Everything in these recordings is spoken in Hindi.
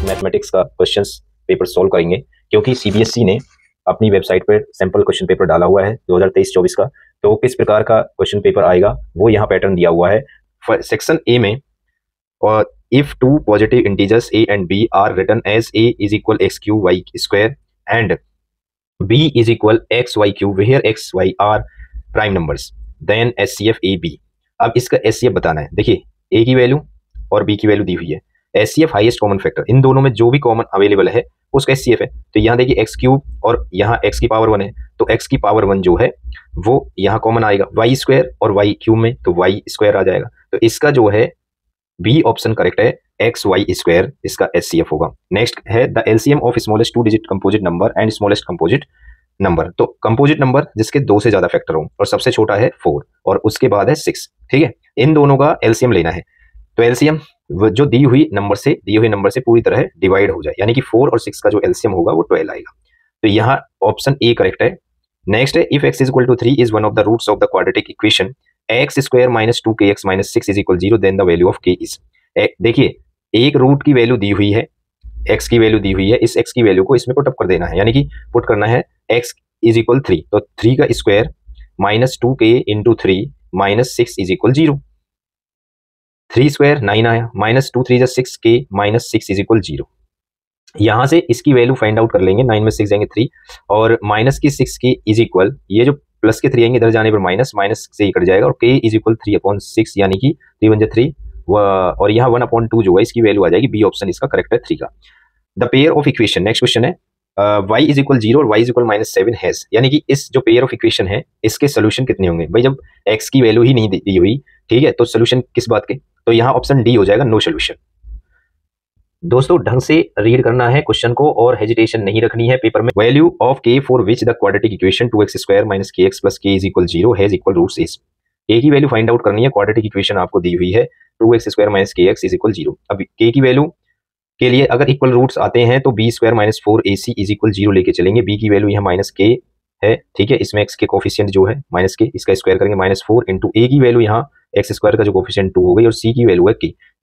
मैथमेटिक्स का क्वेश्चंस पेपर सॉल्व करेंगे, क्योंकि सीबीएसई ने अपनी वेबसाइट पर सैंपल क्वेश्चन पेपर डाला हुआ है 2023-24 का। तो किस प्रकार का क्वेश्चन पेपर आएगा वो यहाँ पैटर्न दिया हुआ है। सेक्शन ए में, और if two positive integers a and b are written as a is equal x cube y square and b is equal x y cube where x y are prime numbers then SCF a b। अब इसका SCF बताना है। देखिए a की वैल्यू और b की वैल्यू दी हुई है। SCF हाईएस्ट कॉमन फैक्टर, इन दोनों में जो भी कॉमन अवेलेबल है उसका SCF है। तो यहाँ देखिए x क्यूब और यहाँ x की पावर 1 है, तो x की पावर 1 जो है वो यहाँ कॉमन आएगा y स्क्वायर और y क्यूब में, तो y स्क्वायर आ जाएगा। तो इसका जो है बी ऑप्शन करेक्ट है, एक्स वाई स्क्वायर इसका SCF होगा। नेक्स्ट है the LCM of smallest 2 digit composite number and smallest composite number. तो कंपोजिट नंबर जिसके 2 से ज्यादा फैक्टर हो और सबसे छोटा है 4 और उसके बाद है 6। ठीक है, इन दोनों का एलसीएम लेना है। तो एलसीएम जो दी हुई नंबर से पूरी तरह डिवाइड हो जाए, यानी कि 4 और 6 का जो एलसीएम होगा वो 12 आएगा। तो यहाँ ऑप्शन ए करेक्ट है। नेक्स्ट है if x equal to 3 is one of the roots of the quadratic equation x square minus 2kx minus 6 is equal 0 then the value of k is. देखिए एक रूट की वैल्यू दी हुई है, x की वैल्यू दी हुई है, इस x की वैल्यू को इसमें पुट अप कर देना है, यानी कि पुट करना है x इज इक्वल 3, तो 3 का square minus 2k into 3 minus 6 is equal 0। 3 square 9 आया, minus 2 3 6k minus 6 is equal 0। यहां से इसकी वैल्यू फाइंड आउट कर लेंगे, 9 में 6 जाएंगे 3 और माइनस की 6 के इज इक्वल, ये जो प्लस के 3 आएंगे इधर जाने पर माइनस से ही कट जाएगा और k इज इक्वल 3/6, यानी कि 3 1 3 और यहाँ 1/2 जो है इसकी वैल्यू आ जाएगी। बी ऑप्शन इसका करेक्ट है 3 का। The pair of equation, next question है y इज इक्वल 0 और y इज इक्वल -7 हैज, यानी कि इस जो पेयर ऑफ इक्वेशन है इसके सोल्यूशन कितने होंगे। भाई जब x की वैल्यू ही नहीं दी हुई, ठीक है, तो सोल्यूशन किस बात के, तो यहाँ ऑप्शन डी हो जाएगा, नो सोल्यूशन। दोस्तों ढंग से रीड करना है क्वेश्चन को और हेजिटेशन नहीं रखनी है पेपर में। Value of k for which the quadratic equation 2x square minus kx plus k is equal 0 has equal roots is. k की वैल्यू फाइंड आउट करनी है, क्वाड्रेटिक इक्वेशन आपको दी हुई है 2x square minus kx is equal 0। अब k की वैल्यू के लिए अगर इक्वल रूट्स आते हैं तो b square minus 4ac is equal 0 लेके चलेंगे। b की वैल्यू यहाँ माइनस k है, ठीक है, इसमें x के कोफिशिएंट जो है माइनस k, इसका स्क्वायर करेंगे माइनस 4 इंटू a की वैल्यू यहाँ x स्क्वायर का जो कोफिशिएंट 2 हो गई और c की वैल्यू है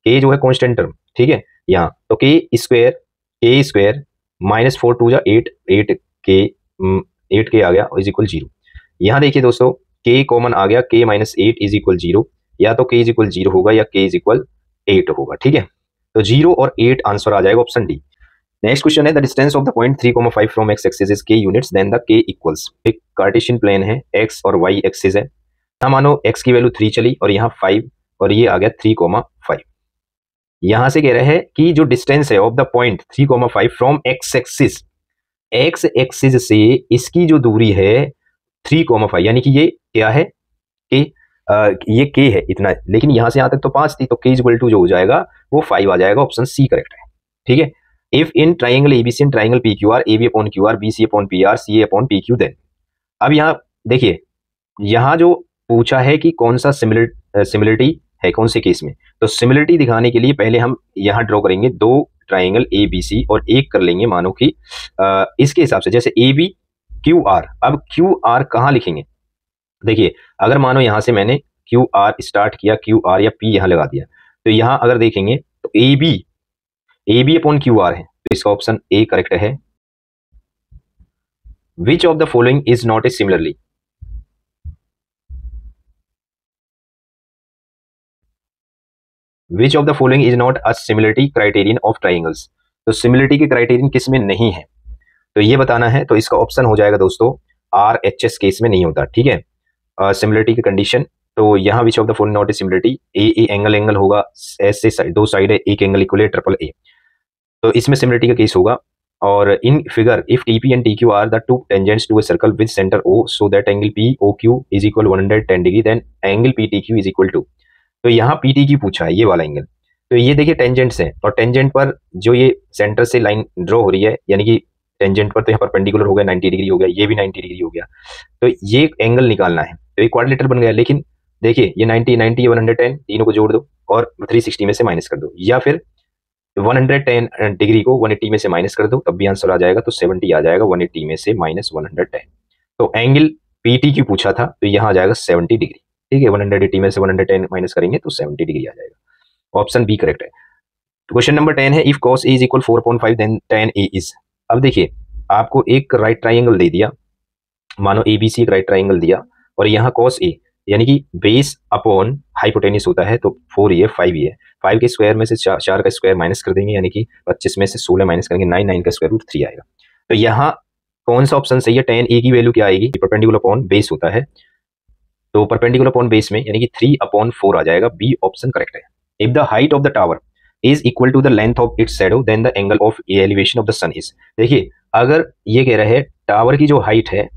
k जो है कांस्टेंट टर्म, ठीक है यहाँ, तो k स्क्वायर माइनस 4 2 8k आ गया इज इक्वल 0। यहाँ देखिए दोस्तों k कॉमन आ गया, k माइनस 8 इज इक्वल 0, या तो k इज इक्वल 0 होगा या k इज इक्वल 8 होगा, ठीक है, तो 0 और 8 आंसर आ जाएगा ऑप्शन डी। नेक्स्ट क्वेश्चन है the distance of the point 3,5 from x axis is k units then the k equals. एक कार्टेशियन प्लेन है, x और y एक्सिस है, यहाँ मानो x की वैल्यू 3 चली और यहाँ 5 और ये आ गया 3,5। यहां से कह रहे हैं कि जो डिस्टेंस है of the point 3,5 from x axis से इसकी जो दूरी है 3,5, यानी कि ये क्या है कि ये k है इतना, लेकिन यहां से यहां तक तो 5 थी, तो k इक्वल टू जो हो जाएगा वो 5 आ जाएगा, ऑप्शन सी करेक्ट है, ठीक है। If in triangle ABC and triangle PQR AB upon QR BC upon PR CA upon PQ then. अब यहाँ देखिए यहाँ जो पूछा है कि कौन सा सिमिलरिटी है कौन से केस में, तो सिमिलरिटी दिखाने के लिए पहले हम यहाँ ड्रॉ करेंगे 2 ट्राइंगल ABC और एक कर लेंगे मानो कि इसके हिसाब से, जैसे AB QR। अब QR कहाँ लिखेंगे, देखिए अगर मानो यहाँ से मैंने QR स्टार्ट किया, QR या P यहाँ लगा दिया, तो यहाँ अगर देखेंगे तो AB अपॉन QR है, तो इसका ऑप्शन ए करेक्ट है। विच of the following is not a similarly, which of the following is not a similarity criterion of triangles, तो सिमिलरिटी के क्राइटेरियन किस में नहीं है, तो ये बताना है। तो इसका ऑप्शन हो जाएगा दोस्तों RHS केस में नहीं होता, ठीक है, सिमिलरिटी की कंडीशन। तो यहाँ which of the following not a similarity, a angle होगा, ऐसे दो साइड है, एक एंगल इक्वल है ट्रिपल ए, तो इसमें सिमिलरिटी का केस होगा। और in figure if TP and TQ are the two tangents to a circle with centre O so that angle POQ is equal 110 degree then angle PTQ is equal to, तो यहाँ PTQ पूछा है ये वाला एंगल, तो ये देखिए टेंजेंट्स हैं और टेंजेंट पर जो ये सेंटर से लाइन ड्रॉ हो रही है, यानी कि टेंजेंट पर तो यहाँ परपेंडिकुलर हो गया 90 डिग्री हो गया, ये भी 90 डिग्री हो गया, तो ये एंगल निकालना है, तो ये क्वाड्रिलेटरल बन गया। लेकिन देखिए ये 90 90 ये 110 तीनों को जोड़ दो और 360 में से माइनस कर दो, या फिर 110 डिग्री को 180 में से माइनस कर दो, तब भी आंसर आ जाएगा, तो 70 आ जाएगा 180 में से माइनस 110। तो एंगल PTQ पूछा था, तो यहाँ आ जाएगा 70 डिग्री, ठीक है, 180 में से 110 माइनस करेंगे तो 70 डिग्री आ जाएगा, ऑप्शन बी करेक्ट है। क्वेश्चन नंबर 10 है, if cos a is equal 4/5 then tan a is. अब देखिए आपको एक राइट ट्राइंगल दे दिया, मानो ABC एक राइट ट्राइंगल दिया, और यहाँ cos a यानी कि बेस अपॉन हाइपोटेन्यूस होता है, तो 4 ये 5 ये 5 के स्क्वायर में से 4 का स्क्वायर माइनस कर देंगे, यानी कि 25 में से 16 माइनस करेंगे 9, 9 का स्क्वायर रूट 3 आएगा। तो यहाँ कौन सा ऑप्शन सही है? tan a की वैल्यू क्या आएगी? परपेंडिकुलर अपॉन बेस होता है, तो परपेंडिकुलर अपॉन बेस में यानी कि 3/4 आ जाएगा। बी ऑप्शन करेक्ट है। If the height of the tower is equal to the length of its shadow then the angle of elevation of the sun is. देखिए अगर ये कह रहे हैं टावर की जो हाइट है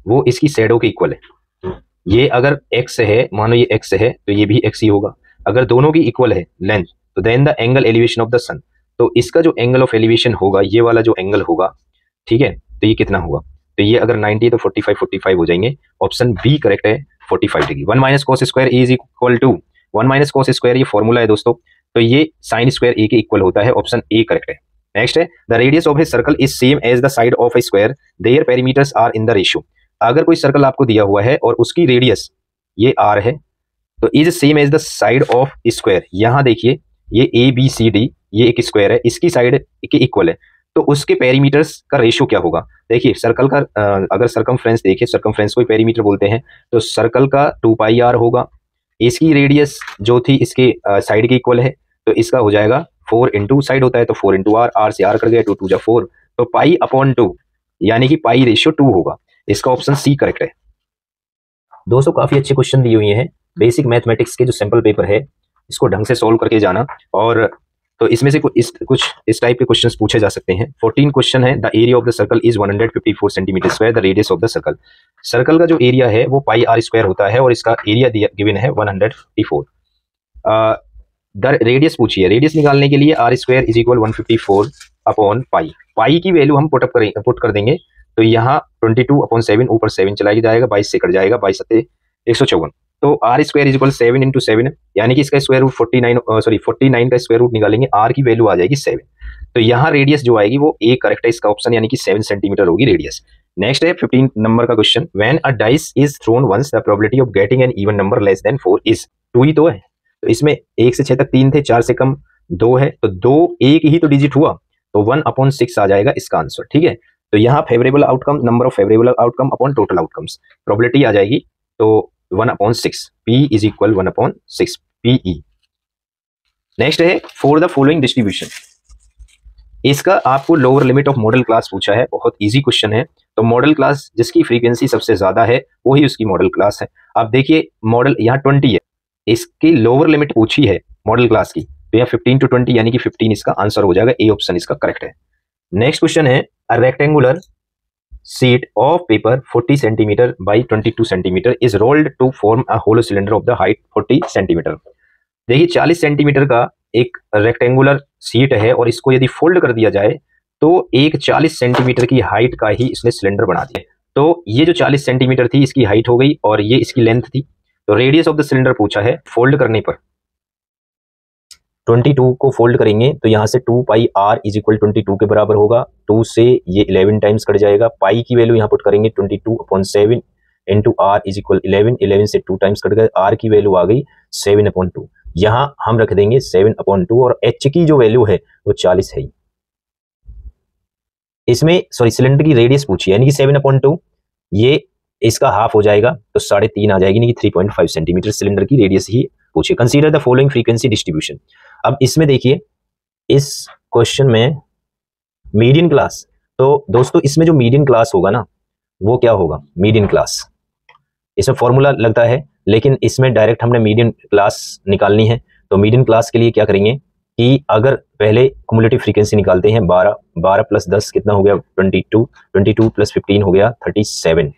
वो इसकी शैडो के इक्वल है, ये अगर x है, मानो ये x है तो ये भी x ही होगा। अगर दोनों की इक्वल है लेंथ, तो then the angle elevation of the sun, तो इसका जो एंगल ऑफ एलिवेशन होगा, ये वाला जो एंगल होगा, ठीक है, तो ये कितना होगा? तो ये अगर 90 तो 45 हो जाएंगे। ऑप्शन बी करेक्ट है, 45 degree. 1 minus cos square A is equal to 1 minus cos square, ये फॉर्मूला है दोस्तों, तो ये साइन स्क्वायर ए के इक्वल होता है। ऑप्शन ए करेक्ट है। नेक्स्ट है, the radius of a circle is same as the side of a square their perimeters are in the ratio. अगर कोई सर्कल आपको दिया हुआ है और उसकी रेडियस ये r है, तो is same as the side of square. यहाँ देखिए ये ABCD ये एक स्क्वायर है, इसकी साइड के इक्वल है, तो उसके पेरीमीटर्स का रेशियो क्या होगा? देखिए सर्कल का अगर सर्कमफ्रेंस देखिए, सर्कमफ्रेंस को पेरीमीटर बोलते हैं, तो सर्कल का 2πr होगा, इसकी रेडियस जो थी इसके साइड के इक्वल है, तो इसका हो जाएगा 4 इंटू साइड होता है तो 4 इंटू r से r कर गया, 2 2 जा 4, तो π/2 यानी कि पाई रेशियो 2 होगा। इसका ऑप्शन सी करेक्ट है। दोस्तों काफी अच्छे क्वेश्चन दिए हुए हैं, बेसिक मैथमेटिक्स के जो सैंपल पेपर है इसको ढंग से सॉल्व करके जाना, और तो इसमें से कुछ इस टाइप के क्वेश्चंस पूछे जा सकते हैं। 14 क्वेश्चन है, the area of the circle is 154 centimetre square, the radius of the circle. Circle का जो एरिया है वो πr स्क्वायर होता है और इसका एरिया गिवन है 154। द रेडियस पूछिए, रेडियस निकालने के लिए r स्क्वायर इज इक्वल 154/π। पाई की वैल्यू हम पुट कर देंगे, तो यहाँ 22/7 ऊपर 7 चला जाएगा, 22 से कट जाएगा, 22 सत्ते 154, तो r square is equal 7 into 7, यानी कि इसका स्क्वायर रूट 49 का स्क्वायर रूट निकालेंगे, r की वैल्यू आ जाएगी 7। तो यहाँ रेडियस जो आएगी वो ए करेक्ट है इसका ऑप्शन, यानी कि 7 सेंटीमीटर होगी रेडियस। नेक्स्ट है 15 नंबर का question, when a dice is thrown once the probability of getting an even number less than 4 is. 2 ही तो है, तो इसमें 1 से 6 तक 3 थे, 4 से कम 2 है, तो 2 एक ही तो डिजिट हुआ, तो 1/6 आ जाएगा इसका आंसर। ठीक है, तो यहाँ favourable outcome, number of favourable outcome upon total outcomes, probability आ जाएगी, तो 1/6, P is equal 1/6 PE। Next है फॉर द फॉलोइंग डिस्ट्रीब्यूशन, इसका आपको lower limit of modal class पूछा है, बहुत इजी क्वेश्चन है। तो मॉडल क्लास जिसकी फ्रीक्वेंसी सबसे ज्यादा है वही उसकी मॉडल क्लास है। अब देखिए मॉडल यहाँ 20 है, इसकी लोअर लिमिट पूछी है मॉडल क्लास की, तो यहाँ 15 to 20 यानी कि 15 इसका आंसर हो जाएगा, ए ऑप्शन इसका करेक्ट है। नेक्स्ट क्वेश्चन है, a rectangular sheet of paper 40 centimeter by 22 centimeter is rolled to form a hollow cylinder of the height 40 centimeter। देखिए 40 सेंटीमीटर का एक रेक्टेंगुलर सीट है और इसको यदि फोल्ड कर दिया जाए तो एक 40 सेंटीमीटर की हाइट का ही इसने सिलेंडर बना दिया। तो ये जो 40 सेंटीमीटर थी इसकी हाइट हो गई और ये इसकी लेंथ थी, तो रेडियस ऑफ द सिलेंडर पूछा है। फोल्ड करने पर 22 को फोल्ड करेंगे तो यहाँ से 2πr इज इक्वल 22 के बराबर होगा, 2 से ये 11 टाइम्स कट जाएगा, पाई की वैल्यू यहाँ पुट करेंगे 22/7 इंटू r इज इक्वल 11, 11 से 2 टाइम्स कट गए, r की वैल्यू आ गई 7/2, यहाँ हम रख देंगे 7/2 और h की जो वैल्यू है वो 40 है। इसमें सॉरी सिलेंडर की रेडियस पूछी है, यानी कि 7/2 ये इसका हाफ हो जाएगा तो 3.5 आ जाएगी, यानी कि 3.5 सेंटीमीटर सिलेंडर की रेडियस ही पूछिए। Consider the following frequency distribution. अब इसमें देखिए इस क्वेश्चन में मीडियन क्लास, तो दोस्तों इसमें जो मीडियन क्लास होगा ना वो क्या होगा, मीडियन क्लास, इसमें फॉर्मूला लगता है लेकिन इसमें डायरेक्ट हमने मीडियन क्लास निकालनी है। तो मीडियन क्लास के लिए क्या करेंगे कि अगर पहले क्युमुलेटिव फ्रीक्वेंसी निकालते हैं, 12 प्लस 10 कितना हो गया 22, 22 प्लस 15 हो गया 37,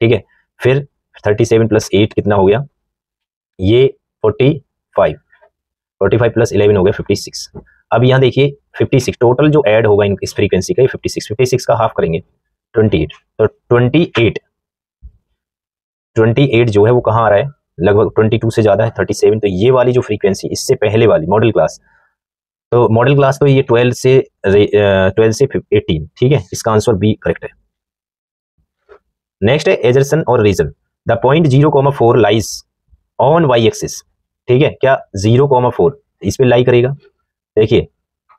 ठीक है, फिर 37 प्लस 8 कितना हो गया, ये 45 प्लस 11 हो गया 56। अब यहाँ देखिए 56 टोटल जो ऐड होगा इस फ्रीक्वेंसी का 56 का हाफ करेंगे 28, तो 28 जो है वो कहाँ आ रहा है, लगभग 22 से ज्यादा है 37, तो ये वाली जो फ्रीक्वेंसी इससे पहले वाली मॉडल क्लास, तो मॉडल क्लास तो ये 12 से 18, ठीक है, इसका आंसर बी करेक्ट है। नेक्स्ट है एजरसन और reason, the point 0,4 lies on y axis, ठीक है, क्या 0,4 इस पे लाई करेगा। देखिए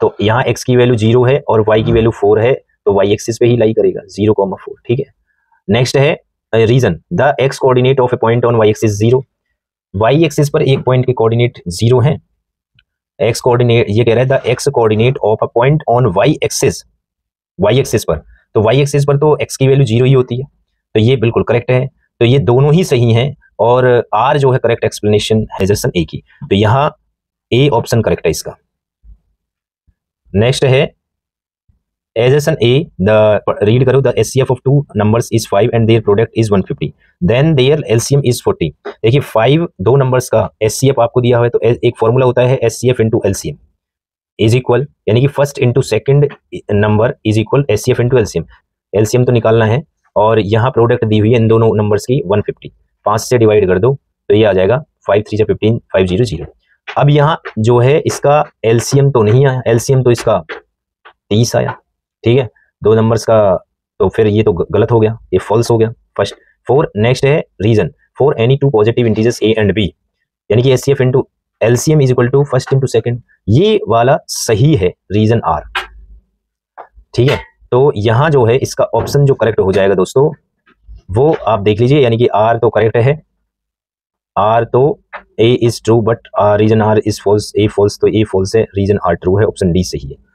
तो यहाँ x की वैल्यू 0 है और y की वैल्यू 4 है, तो y एक्सिस पे ही लाई करेगा 0,4। ठीक है, नेक्स्ट है reason, the x coordinate of a point on y axis 0। y axis पर एक पॉइंट के कोऑर्डिनेट 0 है। x कोऑर्डिनेट ये कह रहा है the x coordinate of a point on y axis पर, तो y एक्सिस पर तो x की वैल्यू 0 ही होती है, तो ये बिल्कुल करेक्ट है। तो ये दोनों ही सही हैं और R जो है करेक्ट एक्सप्लेनेशन है एजर्सन ए की, तो यहाँ ए ऑप्शन करेक्ट है इसका। नेक्स्ट है एजर्सन ए, द रीड करो, the HCF of two numbers is 5 and their product is 150, then their LCM is 40। देखिए 5 दो नंबर्स का एचसीएफ आपको दिया हुआ है, तो एक फॉर्मूला होता है HCF into LCM is equal, यानी कि first into second number is equal HCF into LCM. LCM तो निकालना है और यहाँ प्रोडक्ट दी हुई है इन दोनों नंबर्स की 150, 5 से डिवाइड कर दो तो ये आ जाएगा 5 3 15 500। अब यहाँ जो है इसका एलसीएम तो नहीं आया, एलसीएम तो इसका 30 आया। ठीक है, दो नंबर्स का, तो फिर ये तो गलत हो गया, ये फॉल्स हो गया फर्स्ट। नेक्स्ट है reason, for any two positive integers a and b, यानी कि HCF into LCM is equal to first into second, ये वाला सही है रीजन आर। ठीक है, तो यहां जो है इसका ऑप्शन जो करेक्ट हो जाएगा दोस्तों वो आप देख लीजिए, यानी कि आर तो करेक्ट है, आर तो A is true but reason R is false, A false, तो ए फॉल्स है, रीजन आर ट्रू है, ऑप्शन डी सही है।